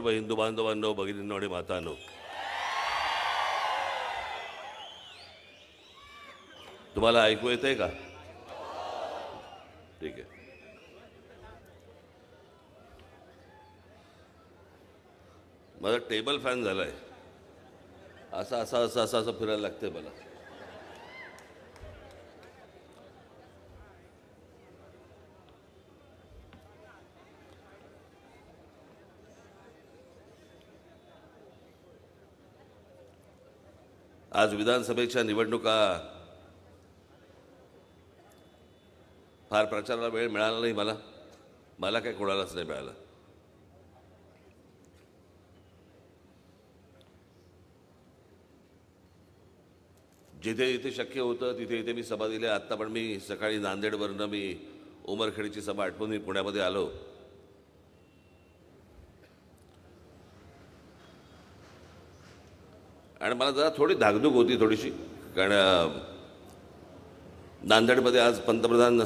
हिंदू बांधवांनो, भगिनींनो आणि मातांनो, तुम्हाला ऐकू येतंय का? ठीक आहे. माझा टेबल फॅन झालाय, असं असं असं असं असं फिरायला लागतंय मला. आज विधानसभेच्या निवडणुका, फार प्रचाराला वेळ मिळाला नाही मला काय कोणालाच नाही मिळाला. जिथे जिथे शक्य होतं तिथे इथे मी सभा दिल्या. आत्ता पण मी सकाळी नांदेडवरनं मी उमरखेडची सभा आटपून मी पुण्यामध्ये आलो. आणि मला जरा थोडी धाकधूक होती थोडीशी, कारण नांदेडमध्ये आज पंतप्रधान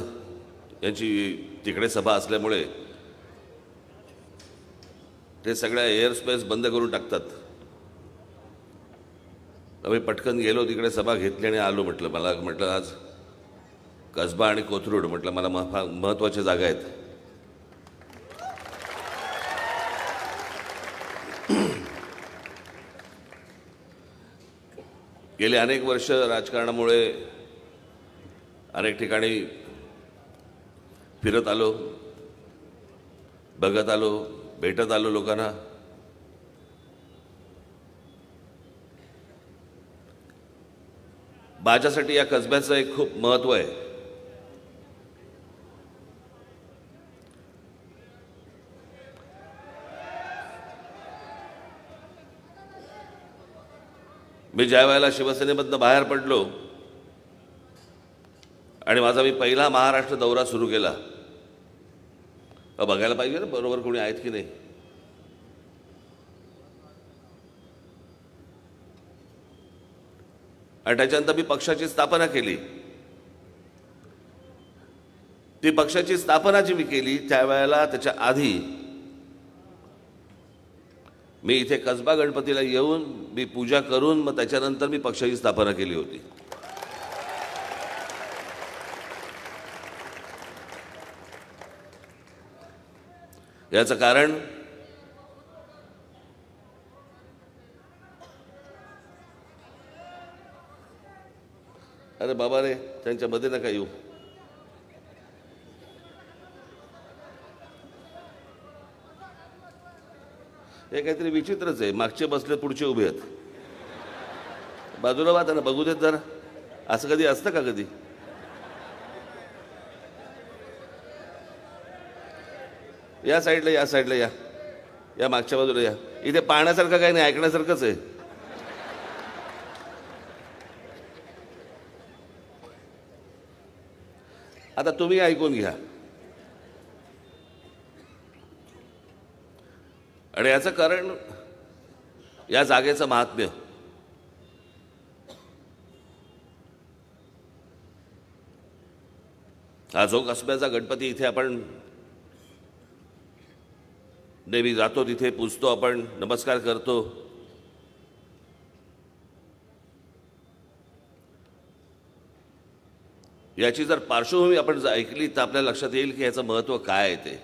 यांची तिकडे सभा असल्यामुळे ते सगळ्या एअर स्पेस बंद करून टाकतात. आम्ही पटकन गेलो तिकडे, सभा घेतली आणि आलो. म्हटलं आज कसबा आणि कोथरूड म्हटलं मला महत्त्वाच्या जागा आहेत. गेली अनेक वर्ष राजकारणामुळे अनेक ठिकाणी फिरत आलो, बघत आलो, भेटत आलो लोकांना. माझ्यासाठी या कसब्याचं एक खूप महत्त्व आहे. मी ज्या वेळेला शिवसेनेमधनं बाहेर पडलो आणि माझा मी पहिला महाराष्ट्र दौरा सुरू केला, बघायला पाहिजे ना बरोबर कोणी आहेत की नाही. आणि त्याच्यानंतर मी पक्षाची स्थापना केली. ती पक्षाची स्थापना जी मी केली त्यावेळेला त्याच्या आधी मी इथे कसबा गणपतीला येऊन मी पूजा करून मग त्याच्यानंतर मी पक्षाची स्थापना केली होती. याचं कारण अरे बाबा रे, त्यांच्यामध्ये नका येऊ. हे काहीतरी विचित्रच आहे. मागचे बसले, पुढचे उभे आहेत. बाजूला वाद ना, बघू देत जरा. असं कधी असतं का? कधी या साईडला, या साईडला या, या मागच्या बाजूला या. इथे पाहण्यासारखं काही नाही, ऐकण्यासारखंच आहे. आता तुम्ही ऐकून घ्या. आणि याचं कारण या जागेचं महात्म्य. हा जो कसब्याचा गणपती इथे आपण नेहमी जातो, तिथे पूजतो, आपण नमस्कार करतो. याची जर पार्श्वभूमी आपण ऐकली तर आपल्याला लक्षात येईल की याचं महत्त्व काय आहे. ते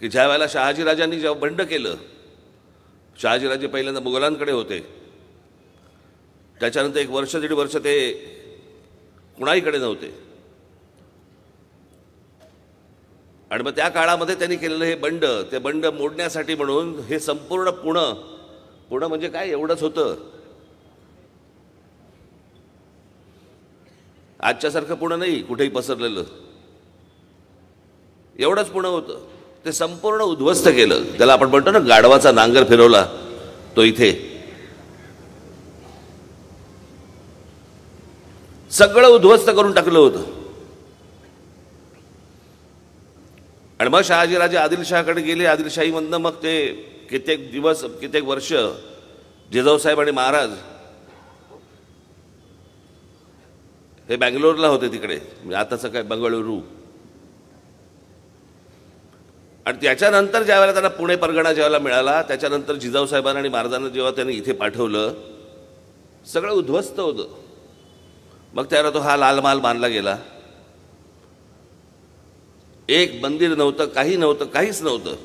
की ज्या वेळेला शहाजीराजांनी जेव्हा बंड केलं, शहाजीराजे पहिल्यांदा मुघलांकडे होते, त्याच्यानंतर एक वर्ष दीड वर्ष ते कुणाहीकडे नव्हते. आणि मग त्या काळामध्ये त्यांनी केलेलं हे बंड, ते बंड मोडण्यासाठी म्हणून हे संपूर्ण पुणे म्हणजे काय एवढंच होतं. आजच्यासारखं पुणे नाही कुठेही पसरलेलं, एवढंच पुणे होतं. ते संपूर्ण उद्ध्वस्त केलं. त्याला आपण म्हणतो ना गाढवाचा नांगर फिरवला, तो इथे सगळं उद्ध्वस्त करून टाकलं होतं. आणि मग शहाजीराजे आदिलशहाकडे गेले. आदिलशाहीमधनं मग ते कित्येक दिवस, कित्येक वर्ष जिजाऊसाहेब आणि महाराज हे बँगलोरला होते, तिकडे म्हणजे आताचं काय बंगळुरू. आणि त्याच्यानंतर ज्यावेळेला त्यांना पुणे परगणा ज्यावेळेला मिळाला, त्याच्यानंतर जिजाऊसाहेबांना आणि महाराजांना जेव्हा त्यांनी इथे पाठवलं, सगळं उद्ध्वस्त होतं. मग त्यावेळेला तो हा लाल महाल बांधला गेला. एक मंदिर नव्हतं, काही नव्हतं, काहीच नव्हतं.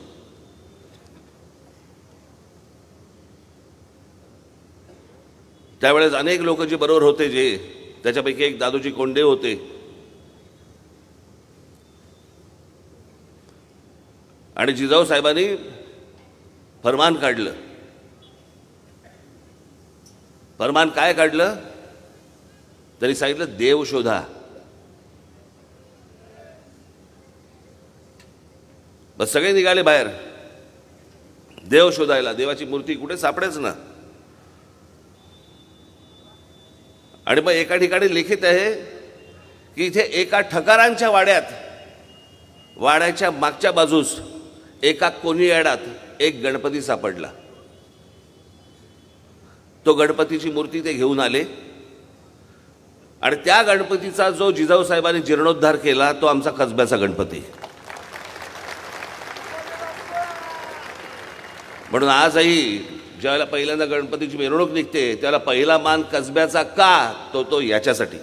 त्यावेळेस अनेक लोक जे बरोबर होते, जे त्याच्यापैकी एक दादोजी कोंडे होते. आणि जिजाऊ साहेबांनी फरमान काढलं. फरमान काय काढलं? त्यांनी सांगितलं, देव शोधा. बस सगळे निघाले बाहेर देव शोधायला. देवाची मूर्ती कुठे सापडेच ना. आणि मग एका ठिकाणी लिखित आहे की इथे एका ठकारांच्या वाड्याच्या मागच्या बाजूस एका कोणीयाडात एक गणपती सापडला. तो गणपतीची मूर्ती ते घेऊन आले आणि त्या गणपतीचा जो जिजाऊ साहेबांनी जीर्णोद्धार केला, तो आमचा कसब्याचा गणपती. म्हणून आजही ज्यावेळेला पहिल्यांदा गणपतीची मिरवणूक निघते, त्याला पहिला मान कसब्याचा का? तो याच्यासाठी.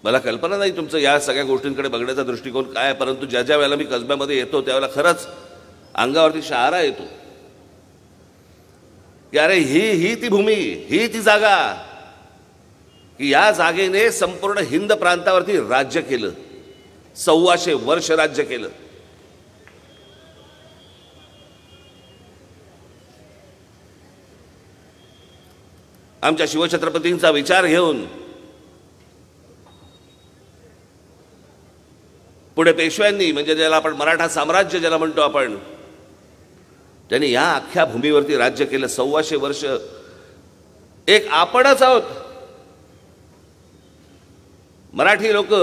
मला कल्पना नाही तुमचं या सगळ्या गोष्टींकडे बघण्याचा दृष्टिकोन काय आहे, परंतु ज्या ज्या वेळेला मी कसब्यामध्ये येतो त्यावेळेला खरंच अंगावरती शहारा येतो की अरे ही ती भूमी, ही ती जागा की या जागेने संपूर्ण हिंद प्रांतावरती राज्य केलं. 125 वर्ष राज्य केलं. आमच्या शिवछत्रपतींचा विचार घेऊन पुढे पेशव्यांनी, म्हणजे ज्याला आपण मराठा साम्राज्य ज्याला म्हणतो आपण, त्यांनी या अख्ख्या भूमीवरती राज्य केलं. 125 वर्ष. एक आपणच आहोत मराठी लोक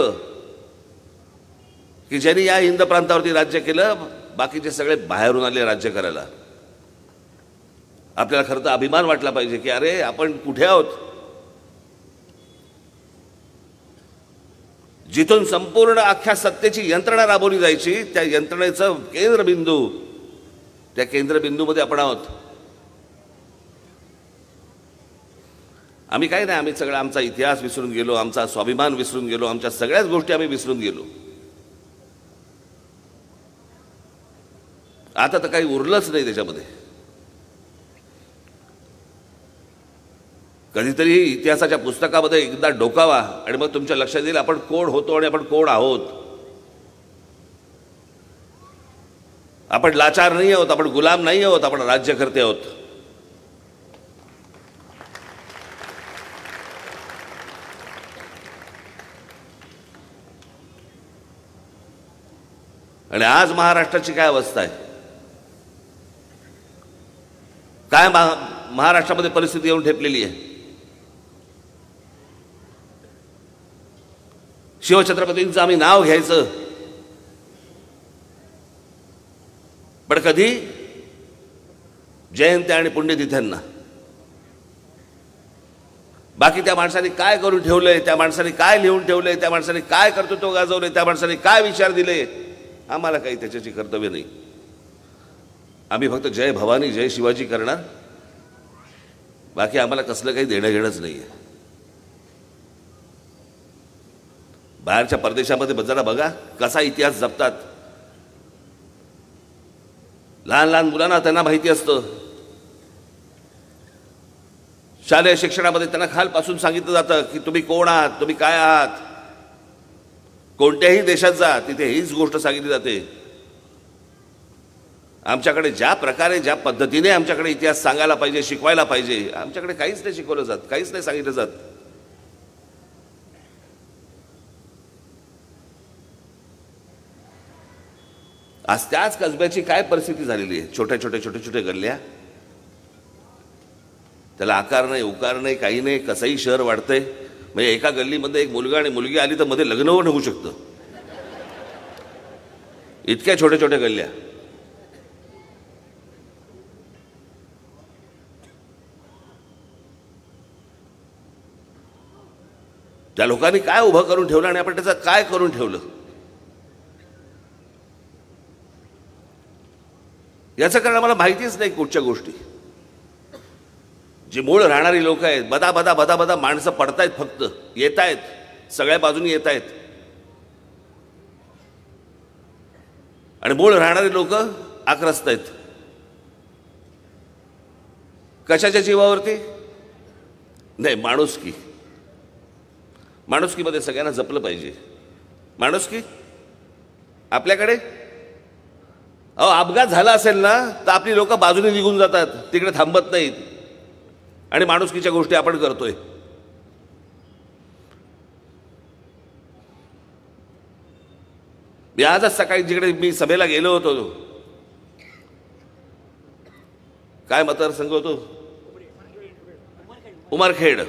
की ज्यांनी या हिंद प्रांतावरती राज्य केलं. बाकीचे सगळे बाहेरून आले राज्य करायला. आपल्याला खरं तर अभिमान वाटला पाहिजे की अरे आपण कुठे आहोत. जिथून संपूर्ण अख्ख्या सत्तेची यंत्रणा राबवली जायची, त्या यंत्रणेचं केंद्रबिंदू, त्या केंद्रबिंदूमध्ये आपण आहोत. आम्ही काय नाही, आम्ही सगळं आमचा इतिहास विसरून गेलो, आमचा स्वाभिमान विसरून गेलो, आमच्या सगळ्याच गोष्टी आम्ही विसरून गेलो. आता तर काही उरलंच नाही त्याच्यामध्ये. कधीतरी इतिहासाच्या पुस्तकामध्ये एकदा डोकावा आणि मग तुमच्या लक्षात येईल आपण कोण होतो आणि आपण कोण आहोत. आपण लाचार नाही आहोत, आपण गुलाम नाही आहोत, आपण राज्यकर्ते आहोत. आणि आज महाराष्ट्राची काय अवस्था आहे, काय महाराष्ट्रामध्ये परिस्थिती येऊन ठेपलेली आहे. शिवछत्रपतींचं आम्ही नाव घ्यायचं, पण कधी जयंत्या आणि पुण्यतिथ्यांना. बाकी त्या माणसाने काय करून ठेवलंय, त्या माणसाने काय लिहून ठेवलंय, त्या माणसाने काय कर्तृत्व गाजवले, त्या माणसाने काय विचार दिले, आम्हाला काही त्याच्याची कर्तव्य नाही. आम्ही फक्त जय भवानी जय शिवाजी करणार. बाकी आम्हाला कसलं काही देणं घेणंच नाहीये. बाहेरच्या परदेशामध्ये जरा बघा कसा इतिहास जपतात. लहान लहान मुलांना त्यांना माहिती असतं. शालेय शिक्षणामध्ये त्यांना खालपासून सांगितलं जातं की तुम्ही कोण आहात, तुम्ही काय आहात. कोणत्याही देशात जा तिथे हीच गोष्ट सांगितली जाते. आमच्याकडे ज्या प्रकारे ज्या पद्धतीने आमच्याकडे इतिहास सांगायला पाहिजे, शिकवायला पाहिजे, आमच्याकडे काहीच नाही शिकवलं जात, काहीच नाही सांगितलं जात. आज त्याच कसब्याची काय परिस्थिती झालेली आहे. छोटे गल्ल्या, त्याला आकार नाही, उकार नाही, काही नाही. कसंही शहर वाढतंय. म्हणजे एका गल्लीमध्ये एक मुलगा आणि मुलगी आली तर मध्ये लग्न होऊ शकतं. इतक्या छोट्या गल्ल्या. त्या लोकांनी काय उभं करून ठेवलं आणि आपण त्याचं काय करून ठेवलं याचं कारण आम्हाला माहितीच नाही. कुठच्या गोष्टी जी मूळ राहणारी लोक आहेत, बदा बदा बदा बदा माणसं पडतायत, फक्त येत आहेत, सगळ्या बाजूनी येत आहेत. आणि मूळ राहणारी लोक आक्रस्त आहेत. कशाच्या जीवावरती? नाही, माणुसकी. माणुसकीमध्ये सगळ्यांना जपलं पाहिजे. माणुसकी आपल्याकडे अपघात झाला असेल ना तर आपली लोक बाजूने निघून जातात, तिकडे थांबत नाहीत. आणि माणुसकीच्या गोष्टी आपण करतोय. मी आजच सकाळी जिकडे मी सभेला गेलो होतो, काय मतदारसंघ होतो? उमरखेड.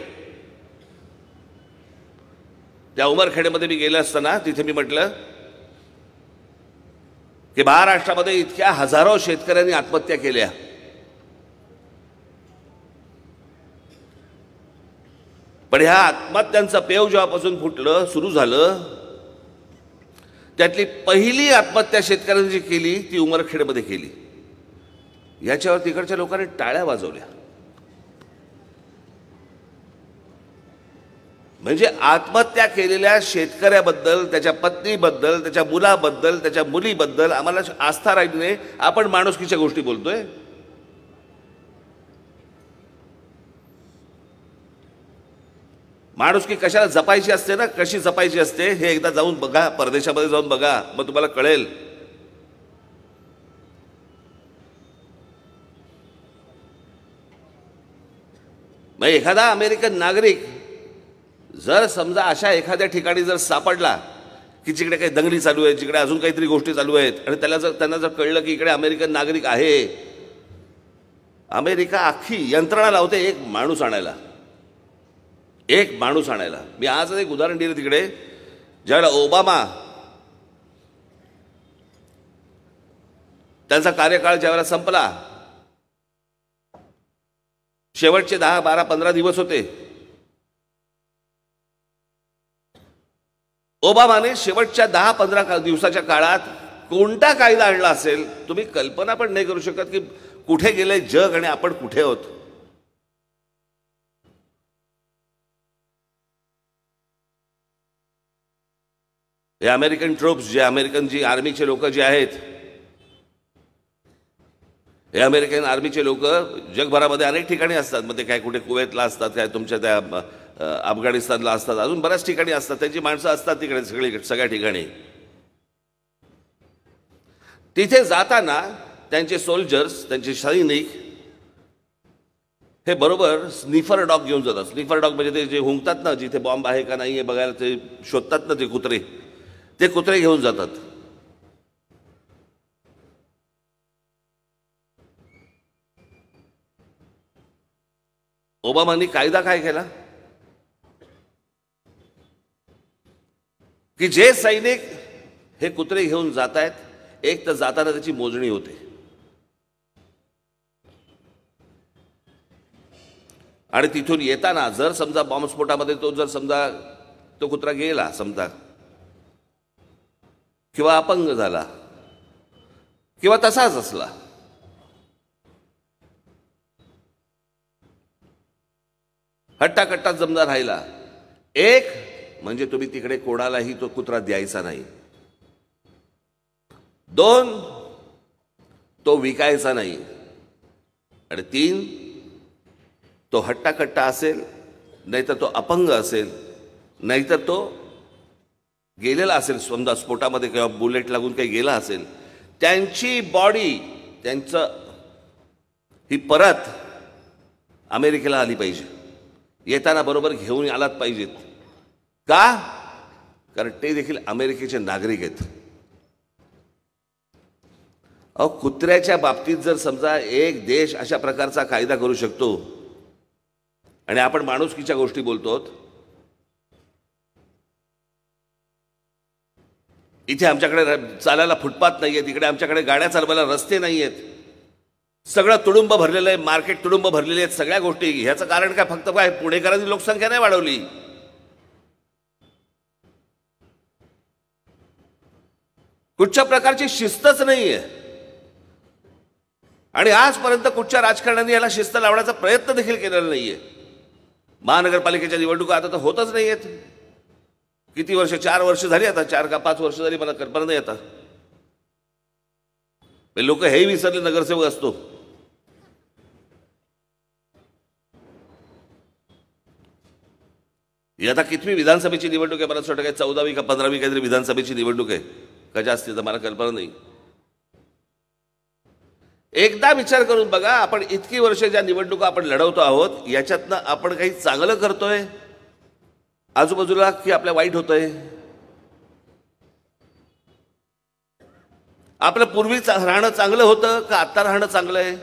त्या उमरखेडमध्ये मी गेलो असताना तिथे मी म्हटलं की महाराष्ट्रामध्ये इतक्या हजारो शेतकऱ्यांनी आत्महत्या केल्या. पण ह्या आत्महत्यांचं पेव जेव्हापासून फुटलं, सुरू झालं, त्यातली पहिली आत्महत्या शेतकऱ्यांनी जी केली ती उमरखेडमध्ये केली. याच्यावर तिकडच्या लोकांनी टाळ्या वाजवल्या. म्हणजे आत्महत्या केलेल्या शेतकऱ्याबद्दल, त्याच्या पत्नीबद्दल, त्याच्या मुलाबद्दल, त्याच्या मुलीबद्दल आम्हाला आस्था राहिली नाही. आपण माणुसकीच्या गोष्टी बोलतोय. माणुसकी कशाला जपायची असते ना, कशी जपायची असते हे एकदा जाऊन बघा, परदेशामध्ये जाऊन बघा, मग तुम्हाला कळेल. मग एखादा अमेरिकन नागरिक जर समजा अशा एखाद्या ठिकाणी जर सापडला की जिकडे काही दंगली चालू आहेत, जिकडे अजून काहीतरी गोष्टी चालू आहेत, आणि त्यांना जर कळलं की इकडे अमेरिकन नागरिक आहे, अमेरिका अख्खी यंत्रणा लावते एक माणूस आणायला. मी आज एक उदाहरण दिलं. तिकडे ज्यावेळेला ओबामा त्यांचा कार्यकाळ ज्यावेळेला संपला, शेवटचे 10, 12, 15 दिवस होते, ओबामाने शेवटच्या 10-15 दिवसाच्या काळात कोणता कायदा आणला असेल तुम्ही कल्पना पण नाही करू शकत की कुठे गेले जग आणि आपण कुठे आहोत. हे अमेरिकन ट्रूप्स, जे अमेरिकन जी आर्मीचे लोक जे आहेत, हे अमेरिकन आर्मीचे लोक जगभरामध्ये अनेक ठिकाणी असतात. मग ते काय कुठे कुवेतला असतात, काय तुमच्या त्या अफगाणिस्तानला असतात, अजून बऱ्याच ठिकाणी असतात. त्यांची माणसं असतात तिकडे सगळ्या ठिकाणी. तिथे जाताना त्यांचे सोल्जर्स, त्यांचे सैनिक हे बरोबर स्निफर डॉग घेऊन जातात. स्निफर डॉग म्हणजे ते जे हुंकतात ना, जिथे बॉम्ब आहे का नाही हे बघायला ते शोधतात ना, ते कुत्रे घेऊन जातात. ओबामांनी कायदा काय केला की जे सैनिक हे कुत्रे घेऊन जात आहेत, एक तर जाताना त्याची मोजणी होते, आणि तिथून येताना जर समजा बॉम्बस्फोटामध्ये तो कुत्रा गेला समजा, किंवा अपंग झाला किंवा तसाच असला, हट्टाकट्टा जमदा राहिला, एक म्हणजे तुम्ही तिकडे कोणालाही तो कुत्रा द्यायचा नाही. 2 तो विकायचा नाही. आणि 3 तो हट्टाकट्टा असेल, नाहीतर तो अपंग असेल, नाहीतर तो गेलेला असेल समजा स्फोटामध्ये किंवा बुलेट लागून काही गेला असेल, त्यांची बॉडी ही परत अमेरिकेला आली पाहिजे. येताना बरोबर घेऊन आलात पाहिजेत. का? कारण ते देखील अमेरिकेचे नागरिक आहेत. कुत्र्याच्या बाबतीत जर समजा एक देश अशा प्रकारचा कायदा करू शकतो आणि आपण माणुसकीच्या गोष्टी बोलतो, इथे आमच्याकडे चालायला फुटपाथ नाहीये, तिकडे आमच्याकडे गाड्या चालवायला रस्ते नाहीयेत, सगळं तुडुंब भरलेलं आहे, मार्केट तुडुंब भरलेले आहेत, सगळ्या गोष्टी. ह्याचं कारण काय? फक्त काय पुणेकरांनी लोकसंख्या नाही वाढवली, कुठच्या प्रकारची शिस्तच नाहीये आणि आजपर्यंत कुठच्या राजकारण्यांनी याला शिस्त लावण्याचा प्रयत्न देखील केलेला नाहीये. महानगरपालिकेच्या निवडणुका आता तर होतच नाहीयेत. किती वर्ष, 4 वर्ष झाली आता, 4 का 5 वर्ष झाली, मला कल्पना नाही आता. लोक हेही विसरले नगरसेवक असतो. ही आता कितवी विधानसभेची निवडणूक आहे, मला असं वाटतं काय 14वी का 15वी काहीतरी विधानसभेची निवडणूक आहे. कशा असते तर मला कल्पना नाही. एकदा विचार करून बघा, आपण इतकी वर्ष ज्या निवडणुका आपण लढवतो आहोत याच्यातनं आपण काही चांगलं करतोय आजूबाजूला की आपल्या वाईट होतंय? आपलं पूर्वी राहणं चांगलं होतं का आता राहणं चांगलं आहे?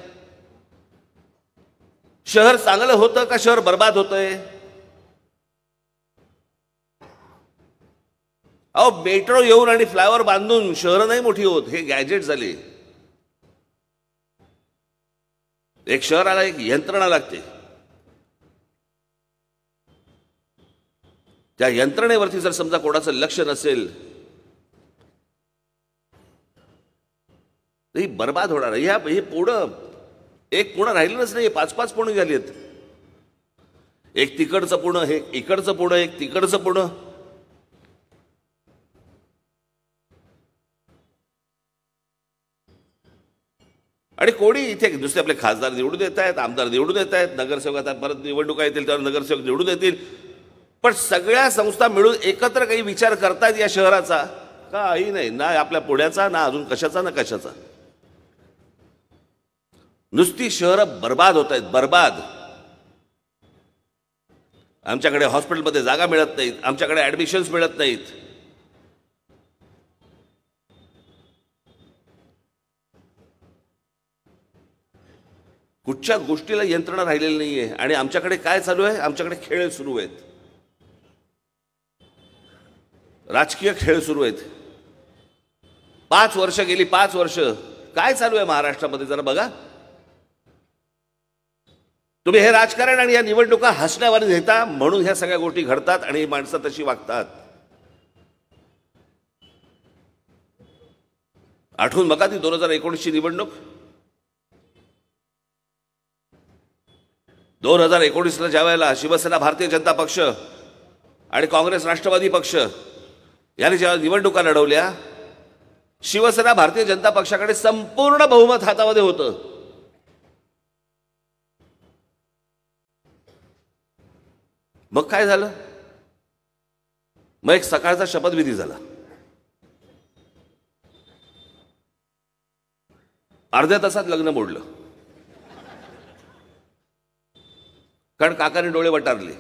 शहर चांगलं होतं का शहर बर्बाद होतंय? अहो, मेट्रो येऊन आणि फ्लायओव्हर बांधून शहरं नाही मोठी होत, हे गॅजेट झाले. एक शहराला एक यंत्रणा लागते. त्या यंत्रणेवरती जर समजा कोणाचं लक्ष नसेल तर ही बर्बाद होणार आहे. हे पुढं एक पुणं राहिलंच नाही, 5-5 पुणे झालीत. एक तिकडचं पुणं, हे इकडचं पुणं, एक तिकडचं पुणं. आणि कोणी इथे दुसरे आपले खासदार निवडून येत आहेत, आमदार निवडून येत आहेत, नगरसेवक आता परत निवडणुका येतील तेव्हा नगरसेवक निवडून येतील. पण सगळ्या संस्था मिळून एकत्र काही विचार करतायत या शहराचा? काही नाही. ना आपल्या पुण्याचा, ना अजून कशाचा, ना कशाचा. नुसती शहरं बर्बाद होत आहेत, बर्बाद. आमच्याकडे हॉस्पिटलमध्ये जागा मिळत नाहीत, आमच्याकडे ऍडमिशन्स मिळत नाहीत. कुठच्या गोष्टीला यंत्रणा राहिलेली नाहीये. आणि आमच्याकडे काय चालू आहे? आमच्याकडे खेळ सुरू आहेत, राजकीय खेळ सुरू आहेत. 5 वर्ष गेली, 5 वर्ष काय चालू आहे महाराष्ट्रामध्ये जरा बघा. तुम्ही हे राजकारण आणि या निवडणुका हसण्यावर घेता म्हणून ह्या सगळ्या गोष्टी घडतात आणि माणसं तशी वागतात. आठवून बघा ती 2019ची निवडणूक. 2019ला ज्या वेळेला शिवसेना, भारतीय जनता पक्ष आणि काँग्रेस, राष्ट्रवादी पक्ष यांनी जेव्हा निवडणुका लढवल्या, शिवसेना, भारतीय जनता पक्षाकडे संपूर्ण बहुमत हातामध्ये होतं. मग काय झालं? मग एक सकाळचा शपथविधी झाला. अर्ध्या तासात लग्न मोडलं, कारण काकाने डोळे वटारले.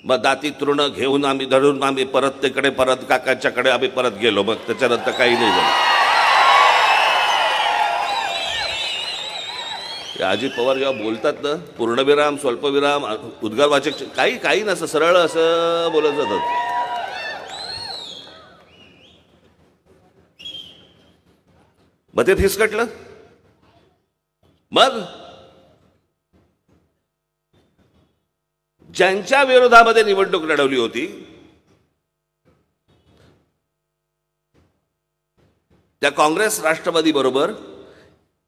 मग दाती तृण घेऊन आम्ही धरून आम्ही परत तिकडे, परत काकाच्याकडे आम्ही परत गेलो. मग त्याच्यानंतर काही नाही झालं. अजित पवार जेव्हा बोलतात ना, पूर्णविराम, स्वल्पविराम, उद्गारवाचक काही नसं, सरळ असं बोलत जातात. मग ते फिसकटलं. मग ज्यांच्या विरोधामध्ये निवडणूक लढवली होती त्या काँग्रेस, राष्ट्रवादी बरोबर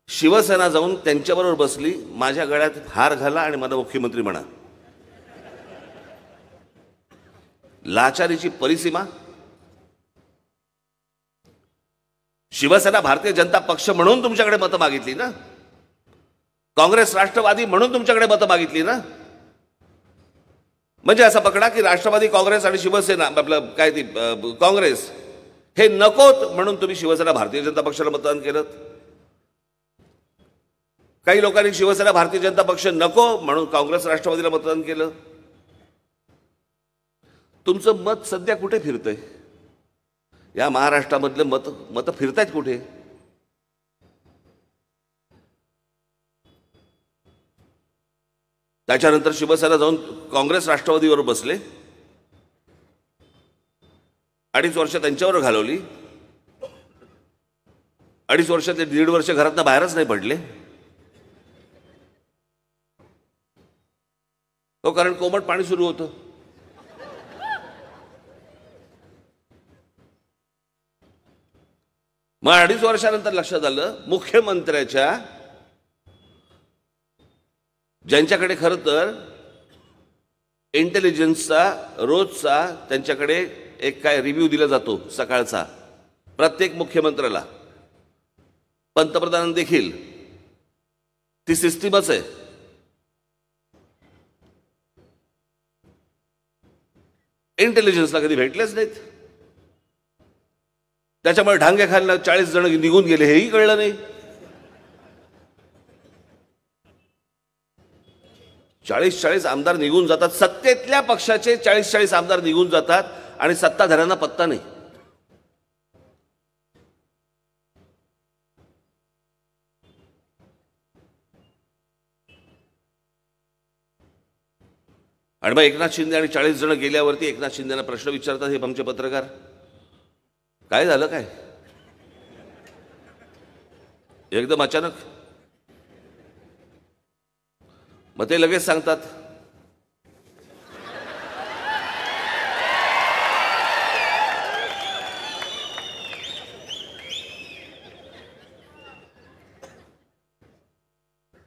शिवसेना जाऊन त्यांच्याबरोबर बसली. माझ्या गळ्यात हार घाला आणि मला मुख्यमंत्री म्हणा. लाचारीची परिसीमा. शिवसेना, भारतीय जनता पक्ष म्हणून तुमच्याकडे मतं मागितली ना, काँग्रेस, राष्ट्रवादी म्हणून तुमच्याकडे मतं मागितली ना. म्हणजे असं पकडा की राष्ट्रवादी, काँग्रेस आणि शिवसेना, आपलं काय ती काँग्रेस हे नकोत म्हणून तुम्ही शिवसेना, भारतीय जनता पक्षाला मतदान केलं. काही लोकांनी शिवसेना, भारतीय जनता पक्ष नको म्हणून काँग्रेस, राष्ट्रवादीला मतदान केलं. तुमचं मत सध्या कुठे फिरतंय? या महाराष्ट्रामधलं मत फिरतायत कुठे? त्याच्यानंतर शिवसेना जाऊन काँग्रेस, राष्ट्रवादीवर बसले. 2.5 वर्ष त्यांच्यावर घालवली. 2.5 वर्ष ते 1.5 वर्ष घरातनं बाहेरच नाही पडले. तो कारण कोमट पाणी सुरू होतं. मग 2.5 वर्षानंतर लक्षात आलं मुख्यमंत्र्याच्या ज्यांच्याकडे खरं तर इंटेलिजन्सचा रोजचा त्यांच्याकडे एक काय रिव्ह्यू दिला जातो सकाळचा प्रत्येक मुख्यमंत्र्याला, पंतप्रधान देखील ती सिस्टीमच आहे. इंटेलिजन्सला कधी भेटलेच नाहीत. त्याच्यामुळे ढांगे खायला 40 जण निघून गेले हेही कळलं नाही. 40 आमदार निघून जातात, सत्तेतल्या पक्षाचे 40 आमदार निघून जातात आणि सत्ताधाऱ्यांना पत्ता नाही. आणि मग एकनाथ शिंदे आणि 40 जण गेल्यावरती एकनाथ शिंदेना प्रश्न विचारतात हे आमचे पत्रकार, काय झालं काय एकदम अचानक. मग ते लगेच सांगतात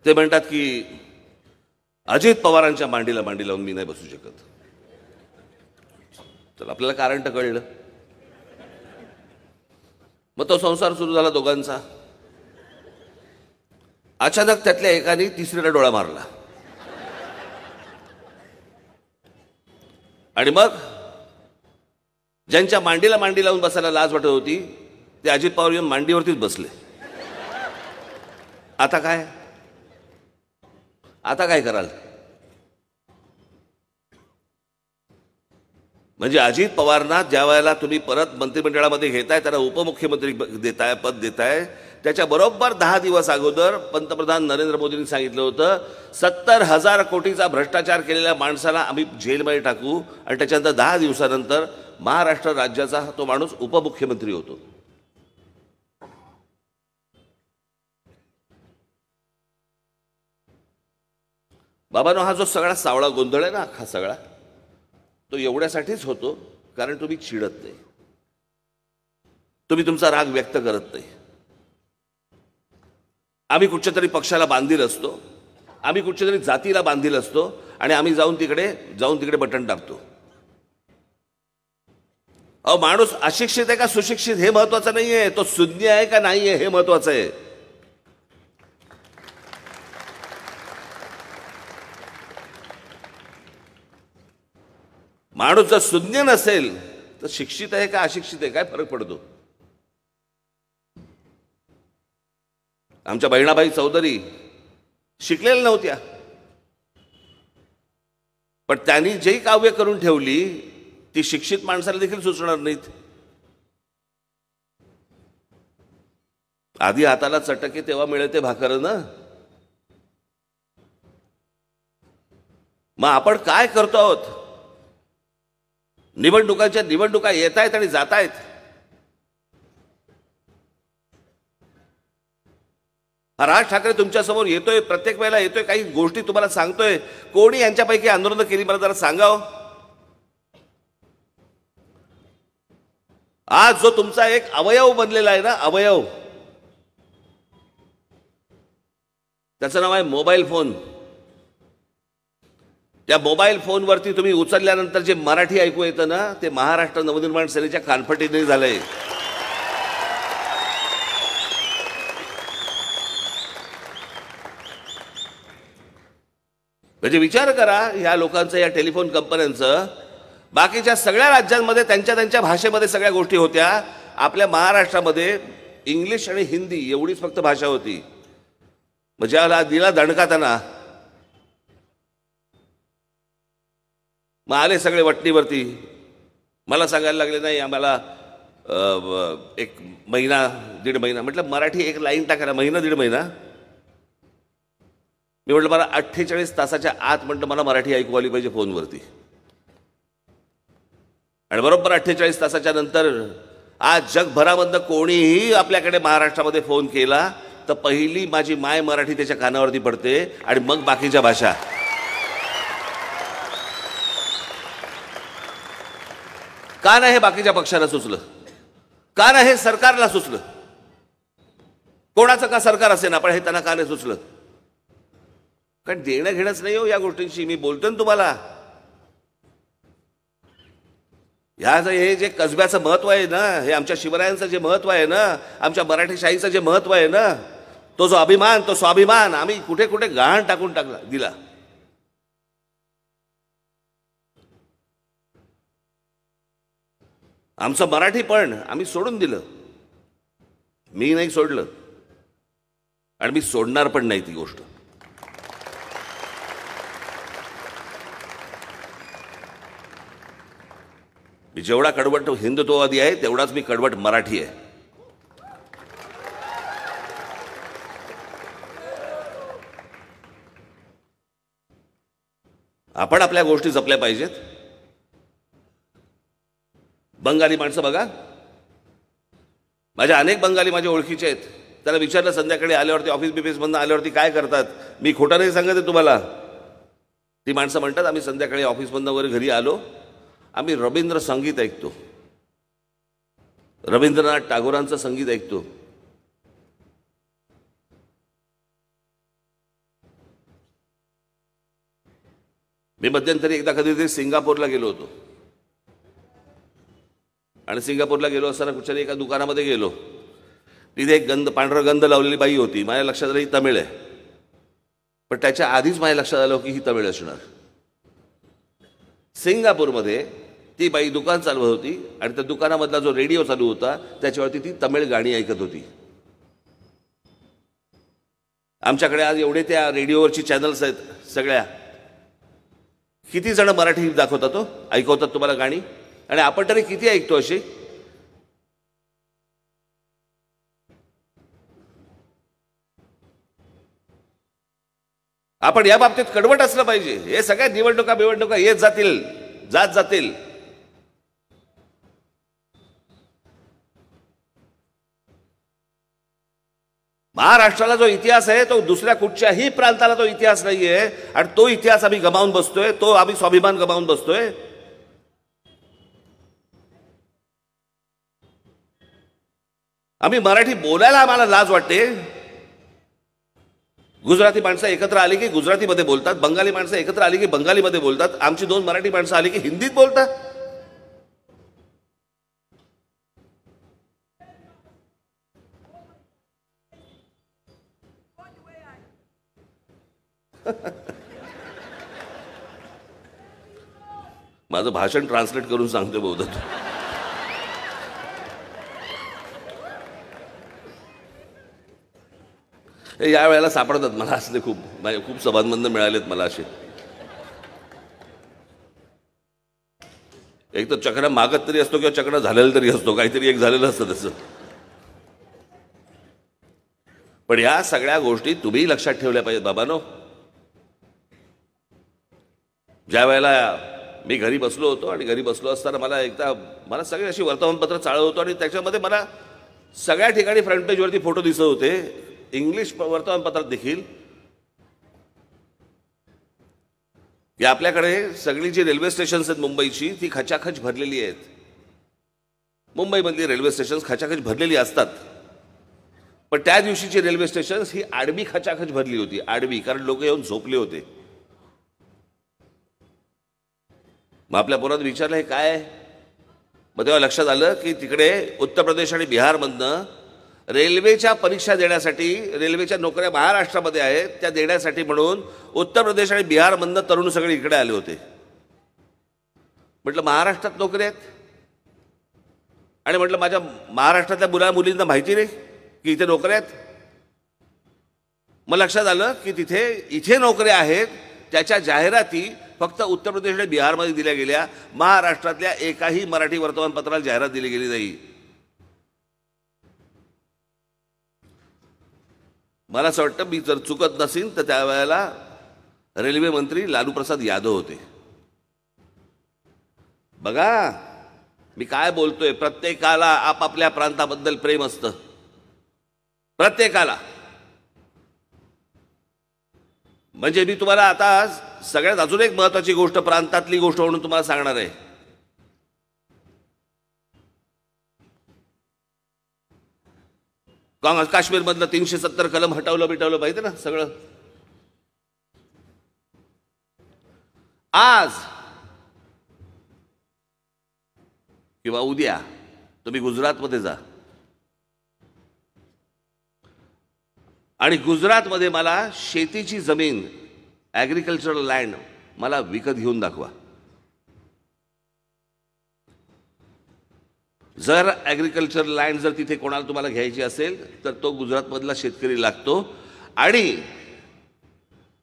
ते म्हणतात की अजित पवारांच्या मांडीला मांडी लावून मी नाही बसू शकत. तर आपल्याला कारण तर कळलं. मग तो संसार सुरू झाला दोघांचा. अचानक त्यातल्या एकाने तिसरीला डोळा मारला आणि मग ज्यांच्या मांडीला मांडी लावून बसायला लाज वाटत होती ते अजित पवार येऊन मांडीवरतीच बसले. आता काय कराल. म्हणजे अजित पवारांना ज्या वेळेला तुम्ही परत मंत्रिमंडळामध्ये घेताय, त्यांना उपमुख्यमंत्री पद देताय, त्याच्या बरोबर 10 दिवस अगोदर पंतप्रधान नरेंद्र मोदींनी सांगितलं होतं 70,000 कोटीचा भ्रष्टाचार केलेल्या माणसाला आम्ही जेलमध्ये टाकू आणि त्याच्यानंतर 10 दिवसानंतर महाराष्ट्र राज्याचा तो माणूस उपमुख्यमंत्री होतो. बाबांनो, हा जो सगळा सावळा गोंधळ आहे ना, हा सगळा तो एवढ्यासाठीच होतो कारण तुम्ही चिडत नाही, तुम्ही तुमचा राग व्यक्त करत नाही. आम्ही कुठच्या तरी पक्षाला बांधील असतो, आम्ही कुठच्या तरी जातीला बांधील असतो आणि आम्ही जाऊन तिकडे बटन दाबतो. अहो, माणूस अशिक्षित आहे का सुशिक्षित हे महत्वाचं नाहीये, तो शून्य आहे का नाहीये हे महत्वाचं आहे. माणूस जर शून्य नसेल तर शिक्षित आहे का अशिक्षित आहे काय फरक पडतो. आमच्या बहिणाबाई चौधरी शिकलेल्या नव्हत्या, पण त्यांनी जे काव्य करून ठेवली ती शिक्षित माणसाला देखील सुचणार नाहीत. आधी हाताला चटके तेव्हा मिळते भाकर ना. मग आपण काय करतो आहोत. निवडणुका येत आहेत आणि जात आहेत. राज ठाकरे तुमच्यासमोर येतोय, प्रत्येक वेळेला येतोय, काही गोष्टी तुम्हाला सांगतोय. कोणी यांच्यापैकी आंदोलन केली मला जरा सांगाव. आज जो तुमचा एक अवयव बनलेला आहे ना, अवयव, त्याचं नाव आहे मोबाईल फोन. त्या मोबाईल फोनवरती तुम्ही उचलल्यानंतर जे मराठी ऐकू येतं ना, ते महाराष्ट्र नवनिर्माण सेनेच्या कानफटीने झालंय. म्हणजे विचार करा ह्या लोकांचं, या टेलिफोन कंपन्यांचं. बाकीच्या सगळ्या राज्यांमध्ये त्यांच्या भाषेमध्ये सगळ्या गोष्टी होत्या. आपल्या महाराष्ट्रामध्ये इंग्लिश आणि हिंदी एवढीच फक्त भाषा होती. मग ज्याला दिला दणका त्यांना, मग आले सगळे वटणीवरती. मला सांगायला लागले नाही आम्हाला 1 महिना 1.5 महिना. म्हटलं मराठी एक लाईन टाकायला महिना 1.5 महिना. मी म्हटलं मला 48 तासाच्या आत म्हटलं मला मराठी ऐकू आली पाहिजे फोनवरती. आणि बरोबर 48 तासाच्या नंतर आज जगभरामधनं कोणीही आपल्याकडे महाराष्ट्रामध्ये फोन केला तर पहिली माझी माय मराठी त्याच्या कानावरती पडते आणि मग बाकीच्या भाषा. का नाही हे बाकीच्या पक्षाला सुचलं, का नाही हे सरकारला सुचलं. कोणाचं का सरकार असे ना, पण हे त्यांना का नाही सुचलं? कारण देणं घेणंच नाही हो या गोष्टींशी. मी बोलतोय ना तुम्हाला, हे जे कसब्याचं महत्व आहे ना, हे आमच्या शिवरायांचं जे महत्व आहे ना, आमच्या मराठी शाहीचं जे महत्व आहे ना, तो जो अभिमान, तो स्वाभिमान आम्ही कुठे कुठे गहाण टाकून दिला. आमचं मराठी पण आम्ही सोडून दिलं. मी नाही सोडलं आणि मी सोडणार पण नाही ती गोष्ट. मी जेवढा कडवट हिंदुत्ववादी आहे तेवढाच मी कडवट मराठी आहे. आपण आपल्या गोष्टी जपल्या पाहिजेत. बंगाली माणसं बघा, माझ्या अनेक बंगाली माझ्या ओळखीचे आहेत. त्याला विचारलं संध्याकाळी आल्यावरती, ऑफिस बिफिसमधून आल्यावरती काय करतात. मी खोटं नाही सांगत आहे तुम्हाला. ती माणसं म्हणतात आम्ही संध्याकाळी ऑफिसमधून वगैरे घरी आलो, आम्ही रवींद्र संगीत ऐकतो, रवींद्रनाथ टागोरांचं संगीत ऐकतो. मी मध्यंतरी एकदा कधीतरी सिंगापूरला गेलो होतो आणि सिंगापूरला गेलो असताना कुठच्याही एका दुकानामध्ये गेलो. तिथे एक पांढरा गंध लावलेली बाई होती. माझ्या लक्षात आलं ही तमिळ आहे, पण त्याच्या आधीच माझ्या लक्षात आलं की ही तमिळ असणार. सिंगापूरमध्ये ती बाई दुकान चालवत होती आणि त्या दुकानामधला जो रेडिओ चालू होता त्याच्यावरती ती तमिळ गाणी ऐकत होती. आमच्याकडे आज एवढे त्या रेडिओवरची चॅनल्स आहेत सगळ्या, किती जण मराठी दाखवतात हो, ऐकवतात तुम्हाला गाणी, आणि आपण तरी किती ऐकतो अशी. आपण या बाबतीत कडवट असलं पाहिजे. हे सगळ्या निवडणुका येत जातील, जात जातील. महाराष्ट्राला जो इतिहास आहे तो दुसऱ्या कुठच्याही प्रांताला तो इतिहास नाहीये, आणि तो इतिहास आम्ही गमावून बसतोय, तो आम्ही स्वाभिमान गमावून बसतोय. आम्ही मराठी बोलायला आम्हाला लाज वाटते. गुजराती माणसं एकत्र आली की गुजरातीमध्ये बोलतात, बंगाली माणसं एकत्र आली की बंगालीमध्ये बोलतात, आमची दोन मराठी माणसं आली की हिंदीत बोलतात. माझं भाषण ट्रान्सलेट करून सांगतो बहुधा. या वेळेला सापडतात मला असले खूप सभांमधून मिळालेत मला असे. एक तर चक्र मागत तरी असतो किंवा चक्र झालेलं तरी असतो, काहीतरी एक झालेलं असतं तसं. पण या सगळ्या गोष्टी तुम्ही लक्षात ठेवल्या पाहिजेत बाबांनो. ज्या वेळेला मी घरी बसलो होतो आणि घरी बसलो असताना मला सगळे अशी वर्तमानपत्र चालत होतो आणि त्याच्यामध्ये मला सगळ्या ठिकाणी फ्रंट पेजवरती फोटो दिसत होते, इंग्लिश वर्तमानपत्रात देखील, की आपल्याकडे सगळी जी रेल्वे स्टेशन्स आहेत मुंबईची ती खचाखच भरलेली आहेत. मुंबईमधली रेल्वे स्टेशन्स खचाखच भरलेली असतात, पण त्या दिवशीची रेल्वे स्टेशन्स ही आडवी खचाखच भरली होती. आडवी, कारण लोक येऊन झोपले होते. मग आपल्या पोरात विचारलं हे काय. मग तेव्हा लक्षात आलं की तिकडे उत्तर प्रदेश आणि बिहारमधनं रेल्वेच्या परीक्षा देण्यासाठी, रेल्वेच्या नोकऱ्या महाराष्ट्रामध्ये आहेत त्या देण्यासाठी म्हणून उत्तर प्रदेश आणि बिहारमधनं तरुण सगळे इकडे आले होते. म्हटलं महाराष्ट्रात नोकरी आहेत, आणि म्हटलं माझ्या महाराष्ट्रातल्या मुलींना माहिती नाही की इथे नोकऱ्या आहेत. मग लक्षात आलं की इथे नोकऱ्या आहेत त्याच्या जाहिराती फक्त उत्तर प्रदेश आणि बिहारमध्ये दिल्या गेल्या. महाराष्ट्रातल्या एकाही मराठी वर्तमानपत्राला जाहिरात दिली गेली नाही. मला असं वाटतं, मी जर चुकत नसीन तर त्यावेळेला रेल्वे मंत्री लालू प्रसाद यादव होते. बघा मी काय बोलतोय. प्रत्येकाला आपापल्या प्रांताबद्दल प्रेम असतं, प्रत्येकाला. म्हणजे मी तुम्हाला आता सगळ्यात अजून एक महत्वाची गोष्ट, प्रांतातली गोष्ट म्हणून तुम्हाला सांगणार आहे. काश्मीरमधलं 370 कलम हटवलं बिटवलं पाहिजे ना सगळं. आज किंवा उद्या तुम्ही गुजरातमध्ये जा आणि गुजरातमध्ये मला शेतीची जमीन, ॲग्रिकल्चरल लँड मला विकत घेऊन दाखवा. जर ॲग्रिकल्चरल लँड जर तिथे कोणाला तुम्हाला घ्यायची असेल तर तो गुजरातमधला शेतकरी लागतो. आणि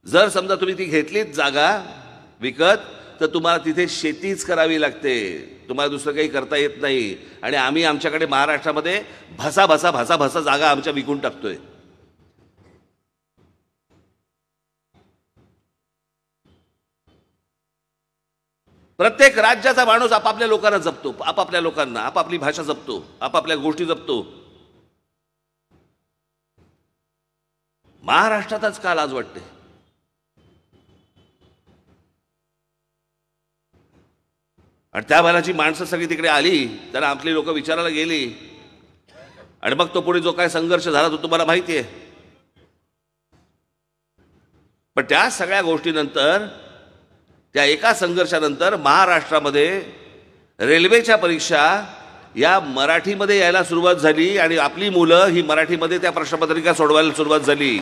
जर समजा तुम्ही ती घेतलीच जागा विकत तर तुम्हाला तिथे शेतीच करावी लागते, तुम्हाला दुसरं काही करता येत नाही. आणि आम्ही आमच्याकडे महाराष्ट्रामध्ये भसा भसा भसा भसा जागा आमच्या विकून टाकतोय. प्रत्येक राज्याचा माणूस आपापल्या लोकांना जपतो, आपापल्या लोकांना, आपापली भाषा जपतो, आपापल्या गोष्टी जपतो. महाराष्ट्रातच का लाज वाटते? आणि त्या भागाची माणसं सगळी तिकडे आली तर आपली लोक विचारायला गेली आणि मग तो पुढे जो काय संघर्ष झाला तो तुम्हाला माहिती आहे. पण त्या सगळ्या गोष्टीनंतर, त्या एका संघर्षानंतर महाराष्ट्रामध्ये रेल्वेच्या परीक्षा या मराठीमध्ये यायला सुरुवात झाली आणि आपली मुलं ही मराठीमध्ये त्या प्रश्नपत्रिका सोडवायला सुरुवात झाली.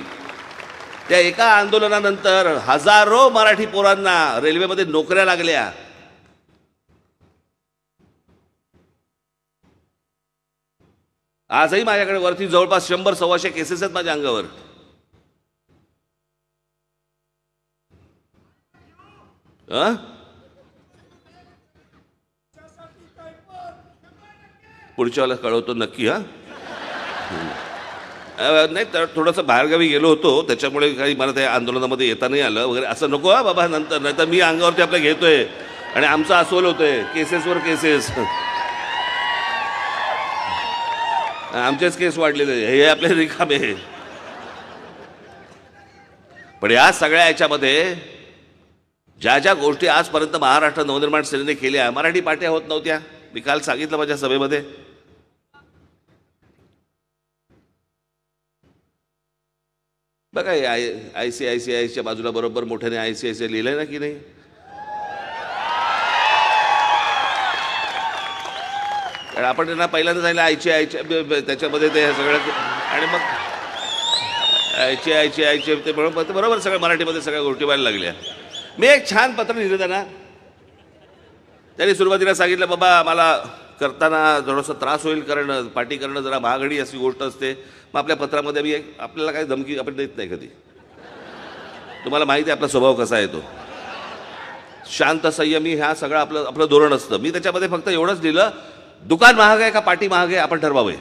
त्या एका आंदोलनानंतर हजारो मराठी पोरांना रेल्वेमध्ये नोकऱ्या लागल्या. आजही माझ्याकडे वरती जवळपास 100-125 केसेस आहेत माझ्या अंगावर. पुढच्या वेळेला कळवतो नक्की. नाही तर थोडंसं बाहेरगावी गेलो होतो त्याच्यामुळे काही मला त्या आंदोलनामध्ये येता नाही आलं वगैरे असं नको. हा बाबा नंतर, नाही तर मी अंगावरती आपल्या घेतोय आणि आमचं अस्वल होतोय, केसेसवर केसेस. आमचेच केस वाढलेले हे आपले रिकामे. पण या सगळ्या याच्यामध्ये ज्या ज्या गोष्टी आजपर्यंत महाराष्ट्र नवनिर्माण सेनेने केल्या, मराठी पाट्या होत नव्हत्या. मी काल सांगितलं माझ्या सभेमध्ये. बघा ICICIच्या बाजूला बरोबर मोठ्याने ICICI लिहिलंय ना की नाही? कारण आपण त्यांना पहिल्यांदा सांगितलं त्याच्यामध्ये ते सगळं, आणि मग ICICI ते बरोबर सगळं मराठीमध्ये सगळ्या गोष्टी व्हायला लागल्या. मी एक छान पत्र लिहिलं त्यांना. त्यांनी सुरुवातीला सांगितलं बाबा मला करताना थोडंसं त्रास होईल कारण पार्टी करणं जरा महागडी अशी गोष्ट असते. मग आपल्या पत्रामध्ये मी आपल्याला काही धमकी आपण देत नाही कधी. तुम्हाला माहिती आहे आपला स्वभाव कसा आहे, तो शांत संयमी, ह्या सगळं आपलं धोरण असतं. मी त्याच्यामध्ये फक्त एवढंच लिहिलं, दुकान महाग आहे का पार्टी महाग आहे आपण ठरवावे.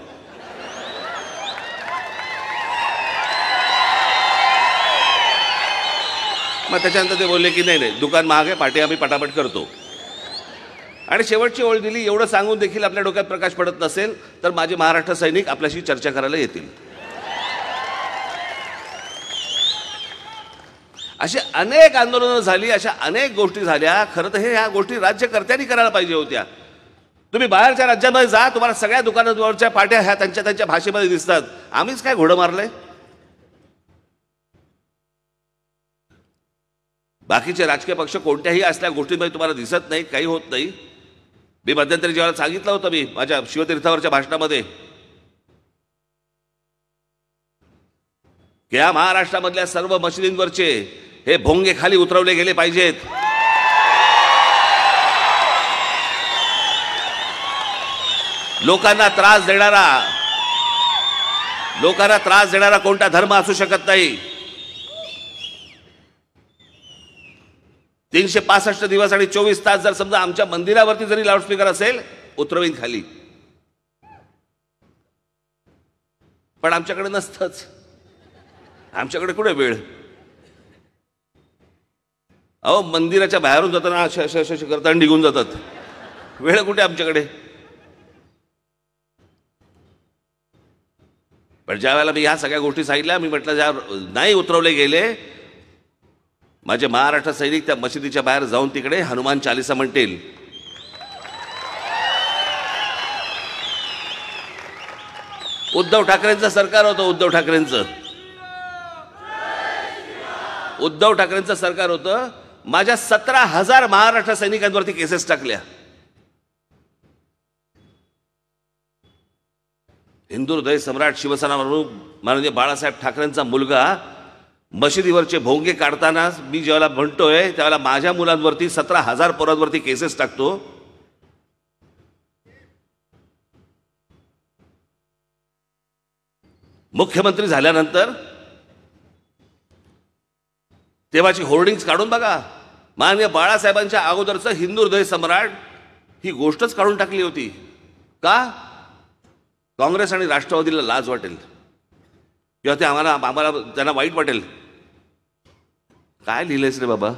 मग त्याच्यानंतर ते बोलले की नाही दुकान महाग आहे, पार्टी आम्ही पटापट करतो. आणि शेवटची ओळ दिली. एवढं सांगून देखील आपल्या डोक्यात प्रकाश पडत नसेल तर माझे महाराष्ट्र सैनिक आपल्याशी चर्चा करायला येतील. अशी अनेक आंदोलनं झाली, अशा अनेक गोष्टी झाल्या. खरं तर ह्या गोष्टी राज्यकर्त्यांनी करायला पाहिजे होत्या. तुम्ही बाहेरच्या राज्यामध्ये जा, तुम्हाला सगळ्या दुकानांवरच्या पाट्या ह्या त्यांच्या भाषेमध्ये दिसतात. आम्हीच काय घोडं मारलंय? बाकीचे राजकीय पक्ष कोणत्याही असल्या गोष्टींमध्ये तुम्हाला दिसत नाही, काही होत नाही. मी मध्यंतरी जेव्हा सांगितलं होतं मी माझ्या शिवतीर्थावरच्या भाषणामध्ये की या महाराष्ट्रामधल्या सर्व मशिदींवरचे हे भोंगे खाली उतरवले गेले पाहिजेत. लोकांना त्रास देणारा कोणता धर्म असू शकत नाही. 365 दिवस आणि 24 तास जर समजा आमच्या मंदिरावरती जरी लाऊडस्पीकर असेल, उतरवीन खाली. पण आमच्याकडे नसतंच. आमच्याकडे कुठे वेळ? अहो मंदिराच्या बाहेरून जाताना अशा करताना निघून जातात. वेळ कुठे आमच्याकडे? पण ज्या वेळेला मी ह्या सगळ्या गोष्टी सांगितल्या, मी म्हटलं ज्या नाही उतरवले गेले, माझे महाराष्ट्र सैनिक त्या मशिदीच्या बाहेर जाऊन तिकडे हनुमान चालीसा म्हणतील. उद्धव ठाकरेंचं सरकार होतं. उद्धव ठाकरेंचं सरकार होतं. माझ्या 17,000 महाराष्ट्र सैनिकांवरती केसेस टाकल्या. हिंदू हृदय सम्राट शिवसेना माननीय बाळासाहेब ठाकरेंचा मुलगा मशिदीवरचे भोंगे काढताना मी ज्यावेळेला म्हणतोय त्यावेळेला माझ्या मुलांवरती 17,000 पोरांवरती केसेस टाकतो. मुख्यमंत्री झाल्यानंतर तेव्हाची होर्डिंग्स काढून बघा. माननीय बाळासाहेबांच्या अगोदरचं हिंदू हृदय सम्राट ही गोष्टच काढून टाकली होती. का? काँग्रेस आणि राष्ट्रवादीला लाज वाटेल किंवा ते आम्हाला त्यांना वाईट वाटेल. काय लिहिलंयस रे बाबा?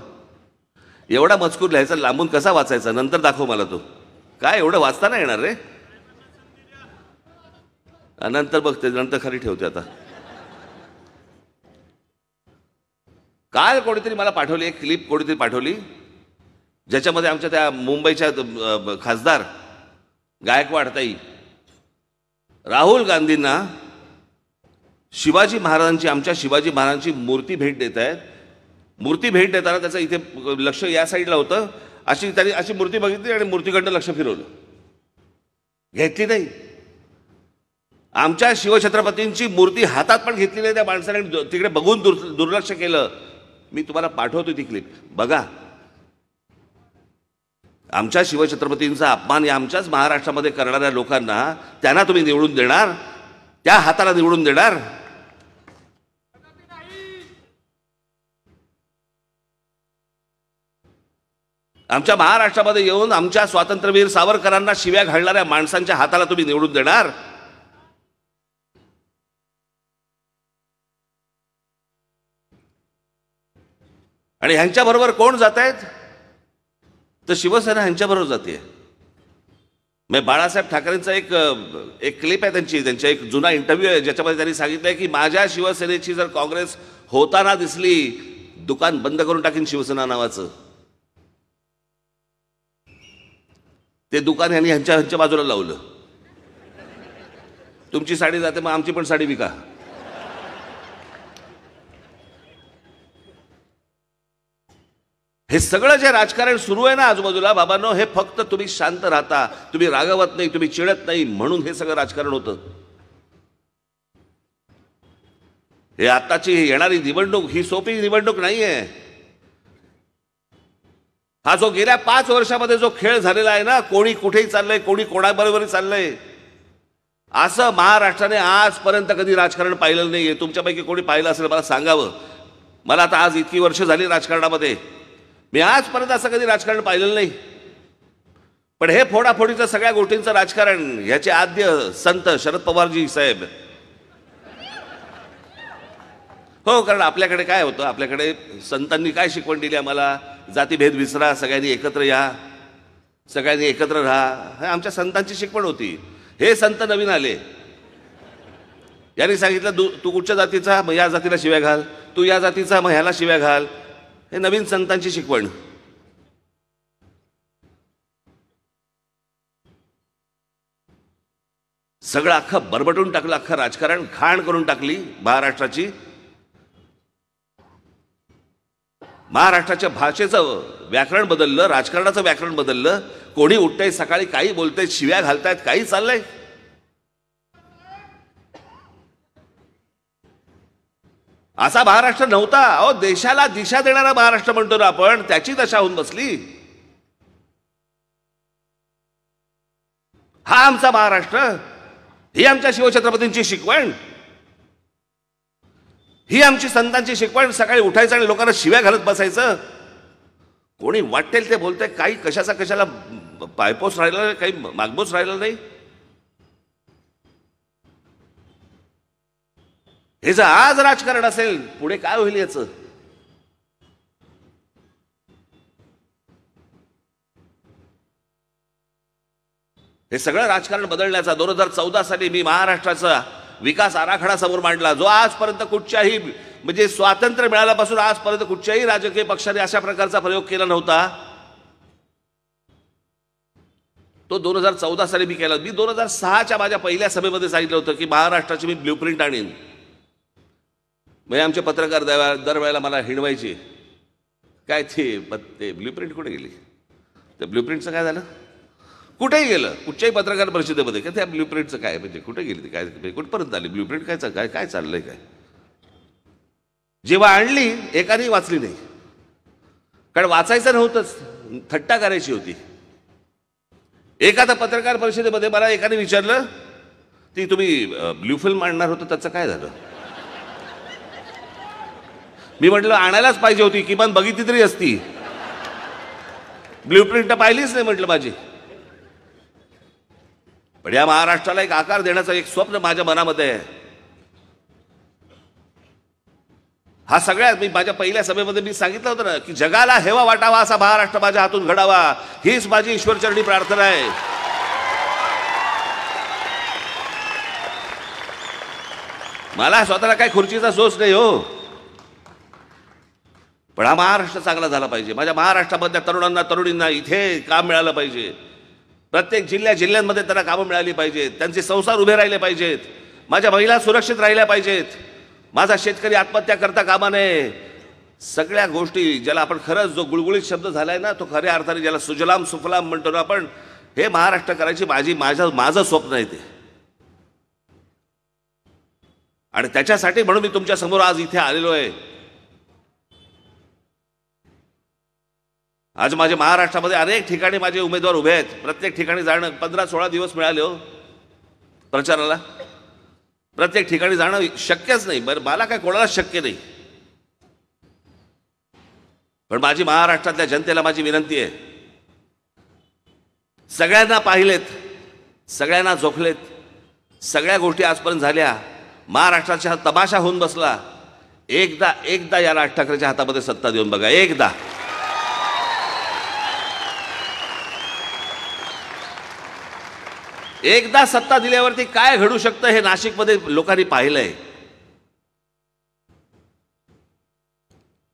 एवढा मजकूर लिहायचा, लांबून कसा वाचायचा? नंतर दाखव मला तो. काय एवढं वाचता नाही येणार रे? नंतर बघते, नंतर खरी ठेवते. आता काल कोणीतरी मला पाठवली एक क्लिप, कोणीतरी पाठवली ज्याच्यामध्ये आमच्या त्या मुंबईच्या खासदार गायकवाड ताई राहुल गांधींना शिवाजी महाराजांची, आमच्या शिवाजी महाराजांची मूर्ती भेट देत आहेत. मूर्ती भेट देताना त्याचं इथे लक्ष या साईडला होतं. त्यांनी अशी मूर्ती बघितली आणि मूर्तीकडनं लक्ष फिरवलं, घेतली नाही. आमच्या शिवछत्रपतींची मूर्ती हातात पण घेतली नाही त्या माणसाने, तिकडे बघून दुर्लक्ष केलं. मी तुम्हाला पाठवतो ती क्लिप बघा. आमच्या शिवछत्रपतींचा अपमान या आमच्याच महाराष्ट्रामध्ये करणाऱ्या लोकांना त्यांना तुम्ही निवडून देणार? त्या हाताला निवडून देणार? आमच्या महाराष्ट्रामध्ये येऊन आमच्या स्वातंत्र्यवीर सावरकरांना शिव्या घालणाऱ्या माणसांच्या हाताला तुम्ही निवडून देणार? आणि ह्यांच्याबरोबर कोण जात आहेत? तर शिवसेना ह्यांच्याबरोबर जाते. मग बाळासाहेब ठाकरेंचा एक क्लिप आहे त्यांचा एक जुना इंटरव्ह्यू आहे ज्याच्यामध्ये त्यांनी सांगितलंय की माझ्या शिवसेनेची जर काँग्रेस होताना दिसली, दुकान बंद करून टाकीन शिवसेना नावाचं. ते दुकान यांनी ह्यांच्या बाजूला लावलं. तुमची साडी जाते, मग आमची पण साडी विका. हे सगळं जे राजकारण सुरू आहे ना आजूबाजूला, बाबांनो, हे फक्त तुम्ही शांत राहता, तुम्ही रागवत नाही, तुम्ही चिडत नाही म्हणून हे सगळं राजकारण होतं. हे आताची येणारी निवडणूक ही सोपी निवडणूक नाहीये. हा जो गेल्या 5 वर्षामध्ये जो खेळ झालेला आहे ना, कोणी कुठेही चाललंय, कोणी कोणाबरोबरही चाललंय, असं महाराष्ट्राने आजपर्यंत कधी राजकारण पाहिलं नाहीये. तुमच्यापैकी कोणी पाहिलं असेल मला सांगावं. मला आता आज इतकी वर्ष झाली राजकारणामध्ये, मी आजपर्यंत असं कधी राजकारण पाहिलेलं नाही. पण हे फोडाफोडीचं सगळ्या गोष्टींचं राजकारण, ह्याचे आद्य संत शरद पवारजी साहेब. हो, कारण आपल्याकडे काय होतं, आपल्याकडे संतांनी काय शिकवण दिली आम्हाला? जातीभेद विसरा, सगळ्यांनी एकत्र या, सगळ्यांनी एकत्र राहा. हे आमच्या संतांची शिकवण होती. हे संत नवीन आले, यांनी सांगितलं तू कुठच्या जातीचा, मग या जातीला शिव्या घाल, तू या जातीचा, मग ह्याला शिव्या घाल. हे नवीन संतांची शिकवण. सगळं अख्खं बरबटून टाकलं, अख्खं राजकारण घाण करून टाकली महाराष्ट्राची. महाराष्ट्राच्या भाषेचं व्याकरण बदललं, राजकारणाचं व्याकरण बदललं. कोणी उठतंय सकाळी, काही बोलतंय, शिव्या घालतायत, काही चाललंय. असा महाराष्ट्र नव्हता. अहो, देशाला दिशा देणारा महाराष्ट्र म्हणतो ना आपण, त्याची दशा होऊन बसली. हा आमचा महाराष्ट्र, ही आमच्या शिवछत्रपतींची शिकवण, ही आमची संतांची शिकवण. सकाळी उठायचं आणि लोकांना शिव्या घालत बसायचं. कोणी वाटेल ते बोलतंय, काही कशाला पायपोस राहिला नाही, काही मागबोस राहिला नाही. हे जर आज राजकारण असेल, पुढे काय होईल याचं? हे सगळं राजकारण बदलण्याचा 2014 साली मी महाराष्ट्राचा विकास आराखडा समोर मांडला, जो आजपर्यंत कुठच्याही म्हणजे स्वातंत्र्य मिळाल्यापासून आजपर्यंत कुठच्याही राजकीय पक्षाने अशा प्रकारचा प्रयोग केला नव्हता. तो 2014 साली मी केला. मी 2006च्या माझ्या पहिल्या सभेमध्ये सांगितलं होतं की महाराष्ट्राची मी ब्ल्यूप्रिंट आणीन. म्हणजे आमचे पत्रकार दरवेळेला मला हिणवायचे, काय ते ब्ल्यूप्रिंट कुठे गेली, त्या ब्ल्यूप्रिंटचं काय झालं, कुठेही गेलं कुठच्याही पत्रकार परिषदेमध्ये का त्या ब्ल्यूप्रिंटचं काय, म्हणजे कुठे गेली ती, काय कुठपर्यंत आली ब्ल्यूप्रिंट, काय काय चाललंय काय. जेव्हा आणली एकाने वाचली नाही, कारण वाचायचं नव्हतंच, थट्टा करायची होती. एखादा पत्रकार परिषदेमध्ये मला एकाने विचारलं, ती तुम्ही ब्ल्यू फिल्म आणणार होतं त्याचं काय झालं. मी म्हटलं आणायलाच पाहिजे होती, किमान बघितली तरी असती, ब्ल्यूप्रिंट पाहिलीच नाही म्हटलं माझी. पण या महाराष्ट्राला एक आकार देण्याचं एक स्वप्न माझ्या मनामध्ये आहे. हा सगळ्यात मी माझ्या पहिल्या सभेमध्ये मी सांगितलं होतं ना की जगाला हेवा वाटावा असा महाराष्ट्र माझ्या हातून घडावा, हीच माझी ईश्वरचरणी प्रार्थना आहे. मला स्वतःला काही खुर्चीचा सोच नाही हो, पण हा महाराष्ट्र चांगला झाला पाहिजे. माझ्या महाराष्ट्रामधल्या तरुणांना तरुणींना इथे काम मिळालं पाहिजे. प्रत्येक जिल्ह्यांमध्ये त्यांना कामं मिळाली पाहिजेत, त्यांचे संसार उभे राहिले पाहिजेत, माझ्या महिला सुरक्षित राहिल्या पाहिजेत, माझा शेतकरी आत्महत्या करता कामा नये. सगळ्या गोष्टी ज्याला आपण खरंच जो गुळगुळीत शब्द झालाय ना तो खऱ्या अर्थाने ज्याला सुजलाम सुफलाम म्हणतो ना आपण, हे महाराष्ट्र करायची माझं स्वप्न आहे ते. आणि त्याच्यासाठी म्हणून मी तुमच्या समोर आज इथे आलेलो आहे. आज माझे महाराष्ट्रामध्ये अनेक ठिकाणी माझे उमेदवार उभे आहेत. प्रत्येक ठिकाणी जाणं 15-16 दिवस मिळाले हो प्रचाराला. प्रत्येक ठिकाणी जाणं शक्यच नाही, बरं मला काय कोणालाच शक्य नाही. पण माझी महाराष्ट्रातल्या जनतेला माझी विनंती आहे, सगळ्यांना पाहिलेत, सगळ्यांना जोखलेत, सगळ्या गोष्टी आजपर्यंत झाल्या, महाराष्ट्राचा तमाशा होऊन बसला. एकदा या राज ठाकरेच्या हातामध्ये सत्ता देऊन बघा. एकदा सत्ता दिल्यावरती काय घडू शकतं हे नाशिकमध्ये लोकांनी पाहिलंय.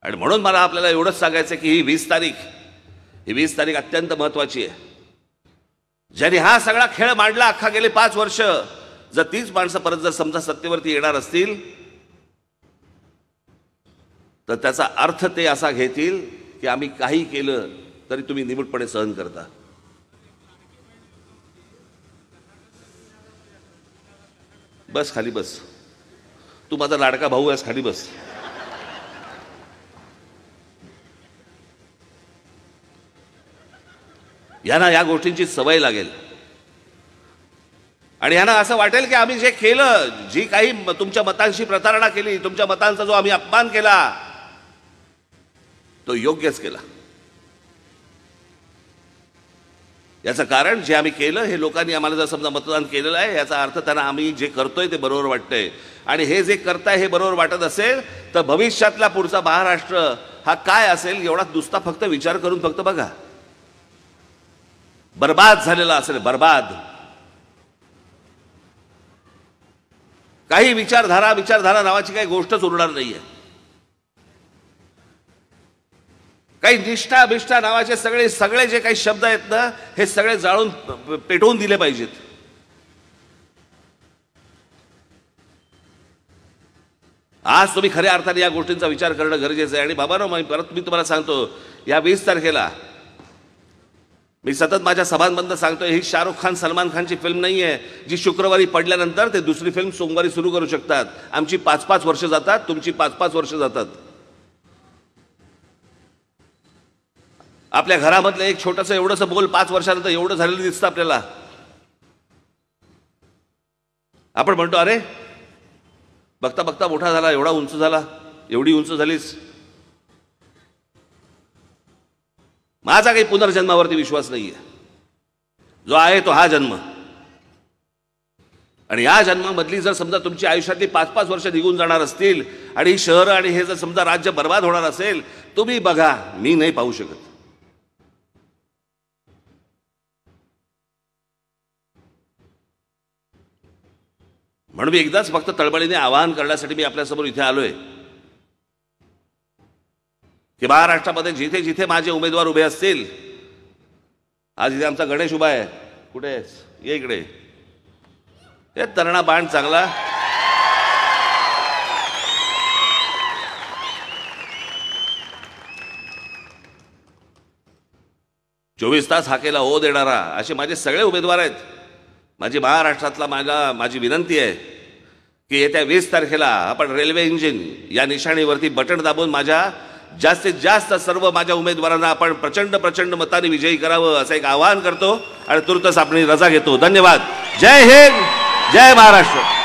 आणि म्हणून मला आपल्याला एवढंच सांगायचं की ही 20 तारीख अत्यंत महत्वाची आहे. ज्यांनी हा सगळा खेळ मांडला अख्खा गेले 5 वर्ष, जर तीच माणसं परत जर समजा सत्तेवरती येणार असतील तर त्याचा अर्थ ते असा घेतील की आम्ही काही केलं तरी तुम्ही निमूटपणे सहन करता. बस खाली बस, तू माझा लाडका भाऊ आहेस, खाली बस. यांना या गोष्टींची सवय लागेल आणि यांना असं वाटेल की आम्ही जे केलं, जी काही तुमच्या मतांशी प्रतारणा केली, तुमच्या मतांचा जो आम्ही अपमान केला तो योग्यच केला. याचं कारण जे आम्ही केलं हे लोकांनी आम्हाला जर समजा मतदान केलेलं आहे याचा अर्थ त्यांना आम्ही जे करतोय ते बरोबर वाटतंय. आणि हे जे करताय हे बरोबर वाटत असेल तर भविष्यातला पुढचा महाराष्ट्र हा काय असेल एवढा नुसता फक्त विचार करून फक्त बघा. बर्बाद झालेला असेल, बर्बाद. काही विचारधारा नावाची काही गोष्टच उरणार नाहीये. काही निष्ठा नावाचे सगळे जे काही शब्द आहेत ना हे सगळे जाळून पेटवून दिले पाहिजेत. आज तुम्ही खऱ्या अर्थाने या गोष्टींचा विचार करणं गरजेचं आहे. आणि बाबांनो, परत मी तुम्हाला सांगतो, या 20 तारखेला मी सतत माझ्या सभांमधून सांगतोय, ही शाहरुख खान सलमान खानची फिल्म नाही आहे जी शुक्रवारी पडल्यानंतर ते दुसरी फिल्म सोमवारी सुरू करू शकतात. आमची 5-5 वर्ष जातात, तुमची 5-5 वर्ष जातात. आपल्या घरामधलं एक छोटंसं एवढंसं बोल 5 वर्षानंतर एवढं झालेलं दिसतं आपल्याला. आपण म्हणतो अरे बघता बघता मोठा झाला, एवढा उंच झाला, एवढी उंच झालीस. माझा काही पुनर्जन्मावरती विश्वास नाहीये. जो आहे तो हा जन्म. आणि या जन्मामधली जर समजा तुमची आयुष्यातली 5-5 वर्ष निघून जाणार असतील आणि ही शहरं आणि हे जर समजा राज्य बर्बाद होणार असेल, तुम्ही बघा, मी नाही पाहू शकत. म्हणून मी एकदाच फक्त तळमळीने आवाहन करण्यासाठी मी आपल्यासमोर इथे आलोय की महाराष्ट्रामध्ये जिथे जिथे माझे उमेदवार उभे असतील, आज इथे आमचा गणेश उभा आहे, कुठे आहेस? ये इकडे. हे तरणा बाण चांगला. चोवीस तास हाकेला ओ देणारा असे माझे सगळे उमेदवार आहेत. माझी महाराष्ट्रातला माझी विनंती आहे की येत्या 20 तारखेला आपण रेल्वे इंजिन या निशाणीवरती बटन दाबून माझ्या जास्तीत जास्त सर्व माझ्या उमेदवारांना आपण प्रचंड मताने विजयी करावं असं एक आवाहन करतो आणि तुर्तच आपण रजा घेतो. धन्यवाद. जय हिंद, जय महाराष्ट्र.